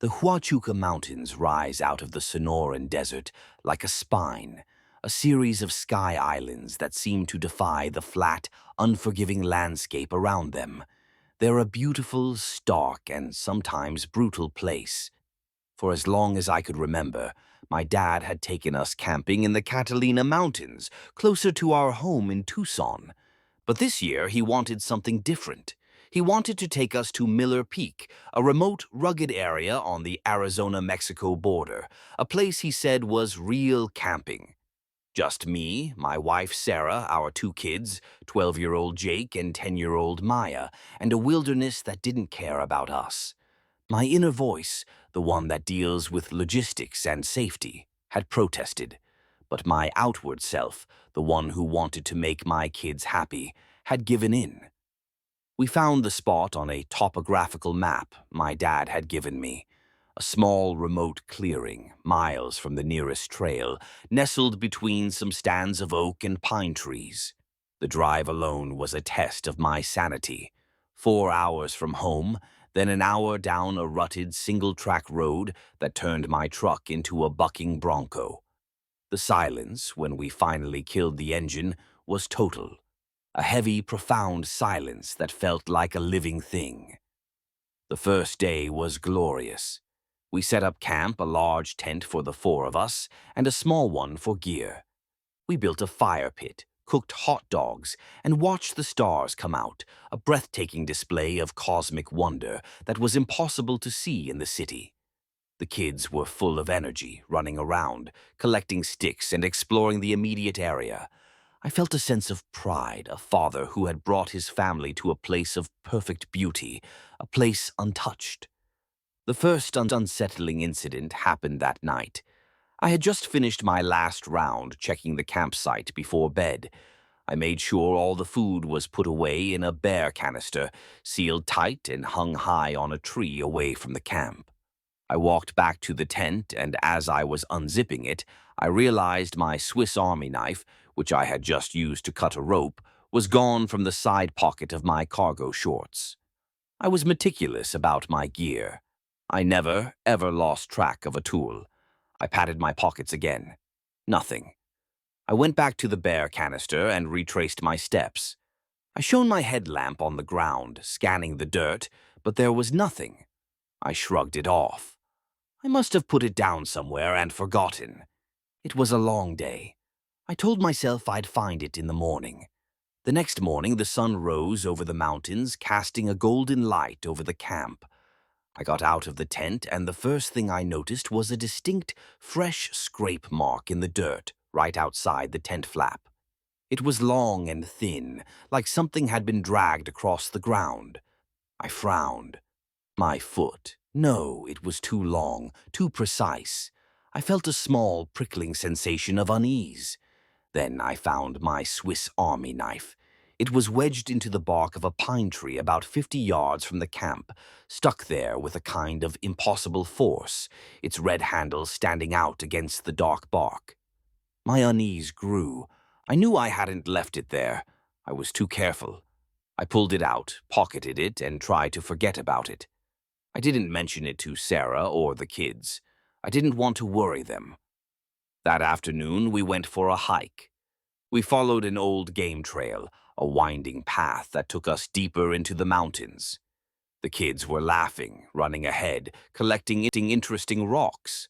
The Huachuca Mountains rise out of the Sonoran Desert like a spine, a series of sky islands that seem to defy the flat, unforgiving landscape around them. They're a beautiful, stark, and sometimes brutal place. For as long as I could remember, my dad had taken us camping in the Catalina Mountains, closer to our home in Tucson. But this year he wanted something different. He wanted to take us to Miller Peak, a remote, rugged area on the Arizona-Mexico border, a place he said was real camping. Just me, my wife Sarah, our two kids, 12-year-old Jake and 10-year-old Maya, and a wilderness that didn't care about us. My inner voice, the one that deals with logistics and safety, had protested, but my outward self, the one who wanted to make my kids happy, had given in. We found the spot on a topographical map my dad had given me, a small remote clearing, miles from the nearest trail, nestled between some stands of oak and pine trees. The drive alone was a test of my sanity. 4 hours from home, then an hour down a rutted single-track road that turned my truck into a bucking bronco. The silence, when we finally killed the engine, was total. A heavy, profound silence that felt like a living thing. The first day was glorious. We set up camp, a large tent for the 4 of us, and a small one for gear. We built a fire pit, cooked hot dogs, and watched the stars come out, a breathtaking display of cosmic wonder that was impossible to see in the city. The kids were full of energy, running around, collecting sticks and exploring the immediate area. I felt a sense of pride, a father who had brought his family to a place of perfect beauty, a place untouched. The first unsettling incident happened that night. I had just finished my last round checking the campsite before bed. I made sure all the food was put away in a bear canister, sealed tight and hung high on a tree away from the camp. I walked back to the tent, and as I was unzipping it, I realized my Swiss Army knife, which I had just used to cut a rope, was gone from the side pocket of my cargo shorts. I was meticulous about my gear. I never, ever lost track of a tool. I patted my pockets again. Nothing. I went back to the bear canister and retraced my steps. I shone my headlamp on the ground, scanning the dirt, but there was nothing. I shrugged it off. I must have put it down somewhere and forgotten. It was a long day. I told myself I'd find it in the morning. The next morning, the sun rose over the mountains, casting a golden light over the camp. I got out of the tent, and the first thing I noticed was a distinct, fresh scrape mark in the dirt right outside the tent flap. It was long and thin, like something had been dragged across the ground. I frowned. My foot. No, it was too long, too precise. I felt a small, prickling sensation of unease. Then I found my Swiss Army knife. It was wedged into the bark of a pine tree about 50 yards from the camp, stuck there with a kind of impossible force, its red handle standing out against the dark bark. My unease grew. I knew I hadn't left it there. I was too careful. I pulled it out, pocketed it, and tried to forget about it. I didn't mention it to Sarah or the kids. I didn't want to worry them. That afternoon, we went for a hike. We followed an old game trail, a winding path that took us deeper into the mountains. The kids were laughing, running ahead, collecting interesting rocks.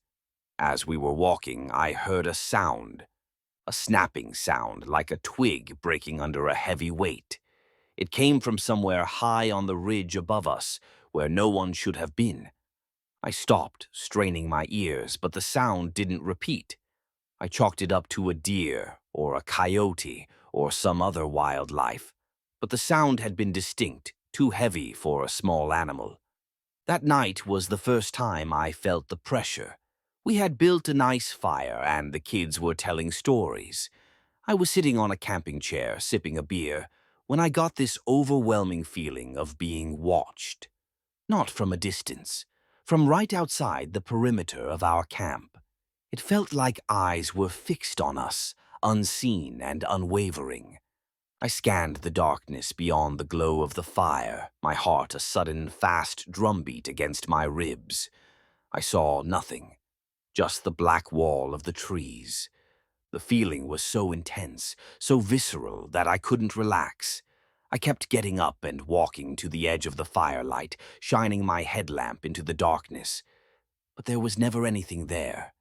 As we were walking, I heard a sound, a snapping sound like a twig breaking under a heavy weight. It came from somewhere high on the ridge above us, where no one should have been. I stopped, straining my ears, but the sound didn't repeat. I chalked it up to a deer, or a coyote, or some other wildlife, but the sound had been distinct, too heavy for a small animal. That night was the first time I felt the pressure. We had built a nice fire, and the kids were telling stories. I was sitting on a camping chair, sipping a beer, when I got this overwhelming feeling of being watched. Not from a distance, from right outside the perimeter of our camp. It felt like eyes were fixed on us, unseen and unwavering. I scanned the darkness beyond the glow of the fire, my heart a sudden, fast drumbeat against my ribs. I saw nothing, just the black wall of the trees. The feeling was so intense, so visceral, that I couldn't relax. I kept getting up and walking to the edge of the firelight, shining my headlamp into the darkness. But there was never anything there.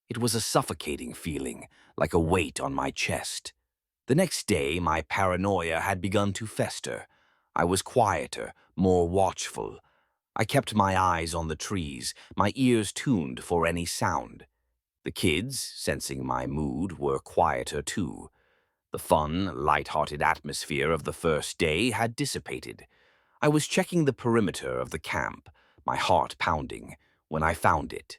It was a suffocating feeling, like a weight on my chest. The next day, my paranoia had begun to fester. I was quieter, more watchful. I kept my eyes on the trees, my ears tuned for any sound. The kids, sensing my mood, were quieter too. The fun, light-hearted atmosphere of the first day had dissipated. I was checking the perimeter of the camp, my heart pounding, when I found it.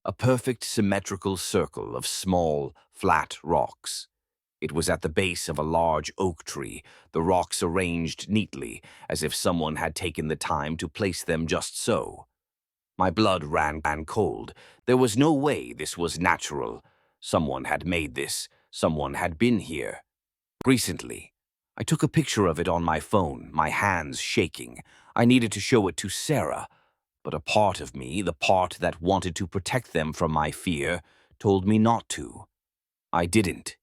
A perfect symmetrical circle of small, flat rocks. It was at the base of a large oak tree, the rocks arranged neatly, as if someone had taken the time to place them just so. My blood ran cold. There was no way this was natural. Someone had made this. Someone had been here. Recently, I took a picture of it on my phone, my hands shaking. I needed to show it to Sarah, but a part of me, the part that wanted to protect them from my fear, told me not to. I didn't.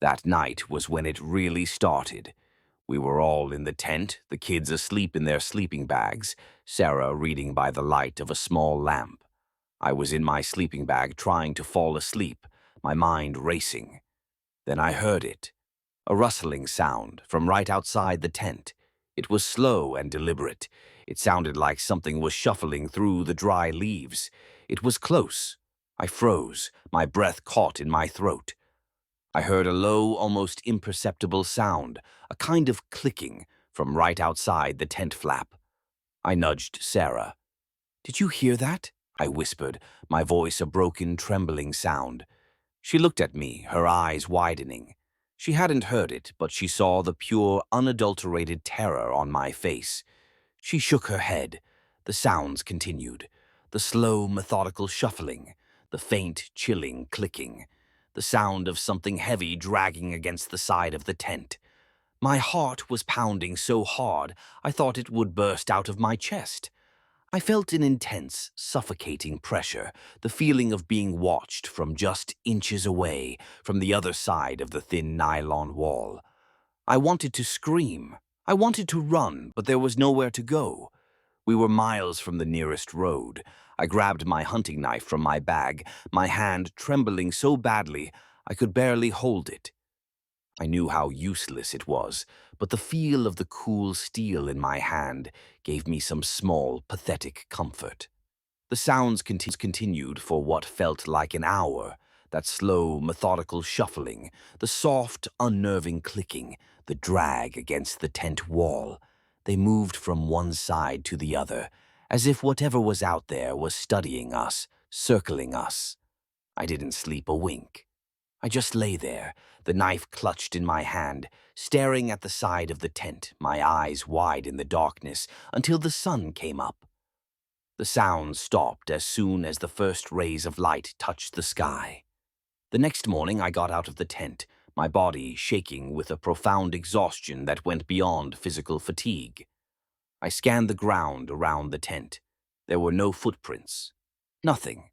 That night was when it really started. We were all in the tent, the kids asleep in their sleeping bags, Sarah reading by the light of a small lamp. I was in my sleeping bag trying to fall asleep, my mind racing. Then I heard it. A rustling sound from right outside the tent. It was slow and deliberate. It sounded like something was shuffling through the dry leaves. It was close. I froze, my breath caught in my throat. I heard a low, almost imperceptible sound, a kind of clicking, from right outside the tent flap. I nudged Sarah. "Did you hear that?" I whispered, my voice a broken, trembling sound. She looked at me, her eyes widening. She hadn't heard it, but she saw the pure, unadulterated terror on my face. She shook her head. The sounds continued. The slow, methodical shuffling, the faint, chilling clicking, the sound of something heavy dragging against the side of the tent. My heart was pounding so hard I thought it would burst out of my chest. I felt an intense, suffocating pressure, the feeling of being watched from just inches away, from the other side of the thin nylon wall. I wanted to scream. I wanted to run, but there was nowhere to go. We were miles from the nearest road. I grabbed my hunting knife from my bag, my hand trembling so badly I could barely hold it. I knew how useless it was, but the feel of the cool steel in my hand gave me some small, pathetic comfort. The sounds continued for what felt like an hour, that slow, methodical shuffling, the soft, unnerving clicking, the drag against the tent wall. They moved from one side to the other, as if whatever was out there was studying us, circling us. I didn't sleep a wink. I just lay there, the knife clutched in my hand, staring at the side of the tent, my eyes wide in the darkness, until the sun came up. The sound stopped as soon as the first rays of light touched the sky. The next morning I got out of the tent, my body shaking with a profound exhaustion that went beyond physical fatigue. I scanned the ground around the tent. There were no footprints. Nothing.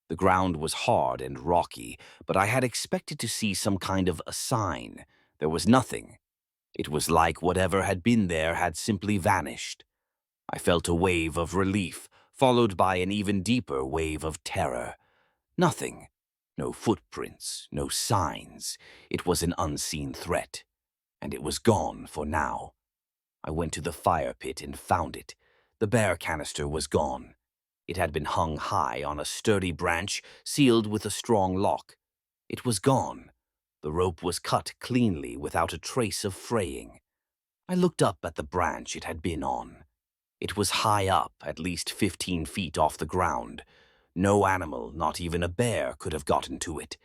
The ground was hard and rocky, but I had expected to see some kind of a sign. There was nothing. It was like whatever had been there had simply vanished. I felt a wave of relief, followed by an even deeper wave of terror. Nothing. No footprints, no signs. It was an unseen threat. And it was gone for now. I went to the fire pit and found it. The bear canister was gone. It had been hung high on a sturdy branch, sealed with a strong lock. It was gone. The rope was cut cleanly without a trace of fraying. I looked up at the branch it had been on. It was high up, at least 15 feet off the ground. No animal, not even a bear, could have gotten to it.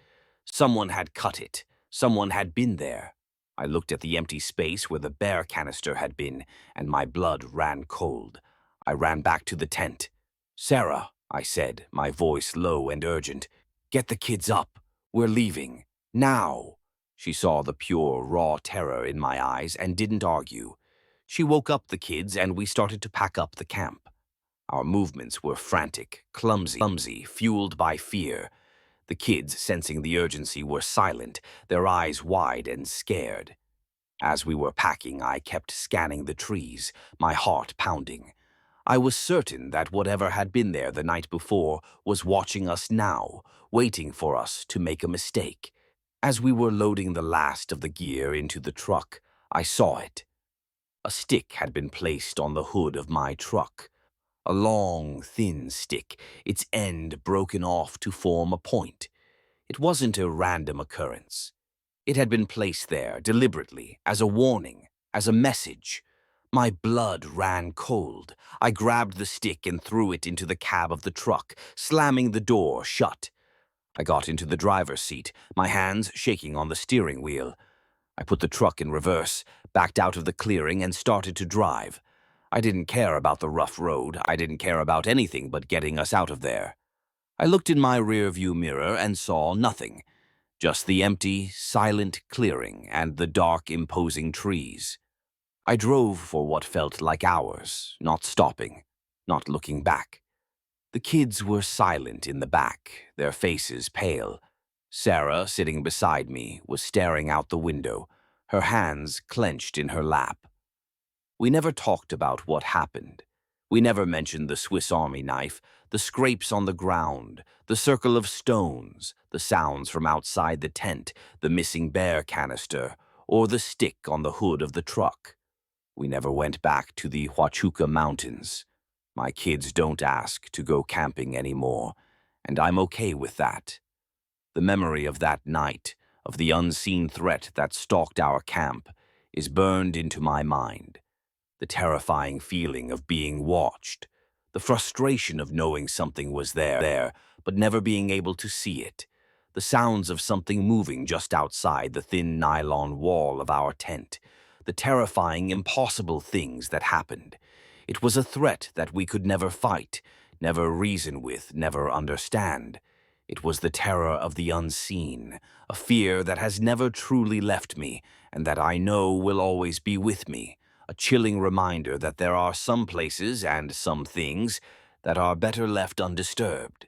Someone had cut it. Someone had been there. I looked at the empty space where the bear canister had been, and my blood ran cold. I ran back to the tent. "Sarah," I said, my voice low and urgent, "get the kids up. We're leaving. Now." She saw the pure, raw terror in my eyes and didn't argue. She woke up the kids and we started to pack up the camp. Our movements were frantic, clumsy, fueled by fear. The kids, sensing the urgency, were silent, their eyes wide and scared. As we were packing, I kept scanning the trees, my heart pounding. I was certain that whatever had been there the night before was watching us now, waiting for us to make a mistake. As we were loading the last of the gear into the truck, I saw it. A stick had been placed on the hood of my truck. A long, thin stick, its end broken off to form a point. It wasn't a random occurrence. It had been placed there deliberately, as a warning, as a message. My blood ran cold. I grabbed the stick and threw it into the cab of the truck, slamming the door shut. I got into the driver's seat, my hands shaking on the steering wheel. I put the truck in reverse, backed out of the clearing, and started to drive. I didn't care about the rough road. I didn't care about anything but getting us out of there. I looked in my rearview mirror and saw nothing. Just the empty, silent clearing and the dark, imposing trees. I drove for what felt like hours, not stopping, not looking back. The kids were silent in the back, their faces pale. Sarah, sitting beside me, was staring out the window, her hands clenched in her lap. We never talked about what happened. We never mentioned the Swiss Army knife, the scrapes on the ground, the circle of stones, the sounds from outside the tent, the missing bear canister, or the stick on the hood of the truck. We never went back to the Huachuca Mountains. My kids don't ask to go camping anymore, and I'm okay with that. The memory of that night, of the unseen threat that stalked our camp, is burned into my mind. The terrifying feeling of being watched, the frustration of knowing something was there, but never being able to see it, the sounds of something moving just outside the thin nylon wall of our tent, the terrifying, impossible things that happened. It was a threat that we could never fight, never reason with, never understand. It was the terror of the unseen, a fear that has never truly left me and that I know will always be with me. A chilling reminder that there are some places and some things that are better left undisturbed.